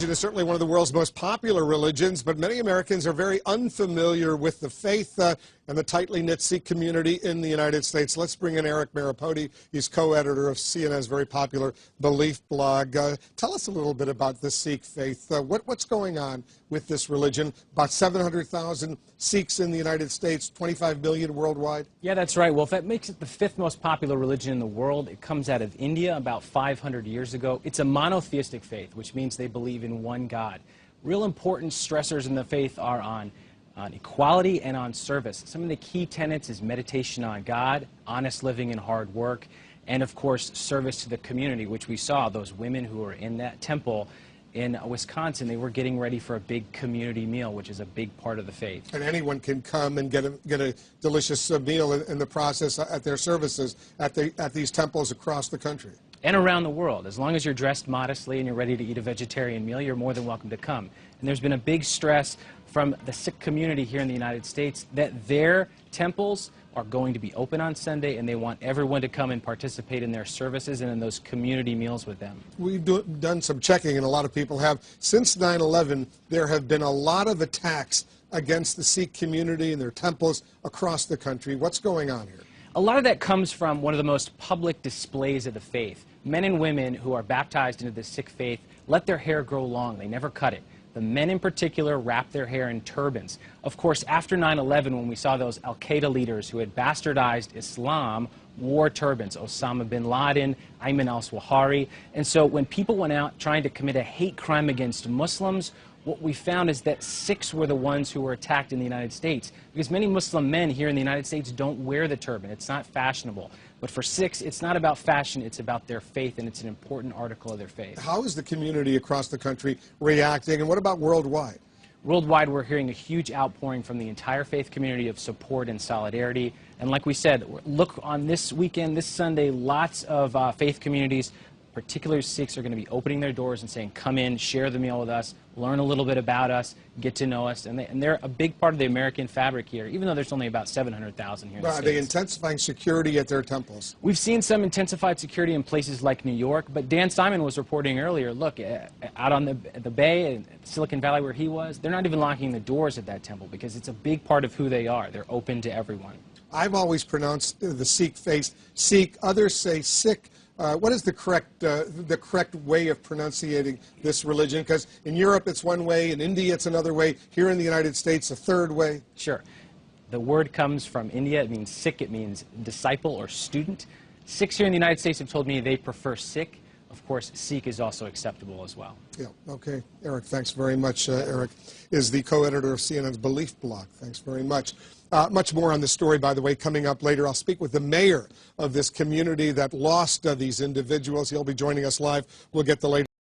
It is certainly one of the world's most popular religions, but many Americans are very unfamiliar with the faith and the tightly knit Sikh community in the United States. Let's bring in Eric Maripodi. He's co-editor of CNN's very popular Belief blog. Tell us a little bit about the Sikh faith. What's going on with this religion? About 700,000 Sikhs in the United States, 25 million worldwide? Yeah, that's right. Well, if that makes it the fifth most popular religion in the world, it comes out of India about 500 years ago. It's a monotheistic faith, which means they believe in one God. Real important stressors in the faith are on equality and on service. Some of the key tenets is meditation on God, honest living and hard work, and of course service to the community, which we saw those women who were in that temple in Wisconsin. They were getting ready for a big community meal, which is a big part of the faith. And anyone can come and get a delicious meal in the process at their services at these temples across the country. And around the world. As long as you're dressed modestly and you're ready to eat a vegetarian meal, you're more than welcome to come. And there's been a big stress from the Sikh community here in the United States that their temples are going to be open on Sunday, and they want everyone to come and participate in their services and in those community meals with them. We've done some checking, and a lot of people have. Since 9/11, there have been a lot of attacks against the Sikh community and their temples across the country. What's going on here? A lot of that comes from one of the most public displays of the faith. Men and women who are baptized into the Sikh faith let their hair grow long. They never cut it. The men in particular wrap their hair in turbans. Of course, after 9/11, when we saw those al-Qaeda leaders who had bastardized Islam, wore turbans, Osama bin Laden, Ayman al-Zawahiri. And so when people went out trying to commit a hate crime against Muslims, what we found is that Sikhs were the ones who were attacked in the United States, because many Muslim men here in the United States don't wear the turban. It's not fashionable. But for Sikhs, it's not about fashion, it's about their faith, and it's an important article of their faith. How is the community across the country reacting, and what about worldwide? Worldwide, we're hearing a huge outpouring from the entire faith community of support and solidarity. And like we said, look on this weekend, this Sunday, lots of faith communities, particularly Sikhs, are going to be opening their doors and saying, come in, share the meal with us, learn a little bit about us, get to know us. And they're a big part of the American fabric here, even though there's only about 700,000 here in the States. Are they intensifying security at their temples? We've seen some intensified security in places like New York, but Dan Simon was reporting earlier, look, out on the Bay, in Silicon Valley where he was, they're not even locking the doors at that temple because it's a big part of who they are. They're open to everyone. I've always pronounced the Sikh faith Sikh. Others say Sikh. What is the correct way of pronunciating this religion? Because in Europe it's one way, in India it's another way, here in the United States a third way. Sure. The word comes from India. It means Sikh. It means disciple or student. Sikhs here in the United States have told me they prefer Sikh. Of course, Sikh is also acceptable as well. Yeah, okay. Eric, thanks very much. Eric is the co-editor of CNN's Belief blog. Thanks very much. Much more on this story, by the way, coming up later. I'll speak with the mayor of this community that lost these individuals. He'll be joining us live. We'll get the latest.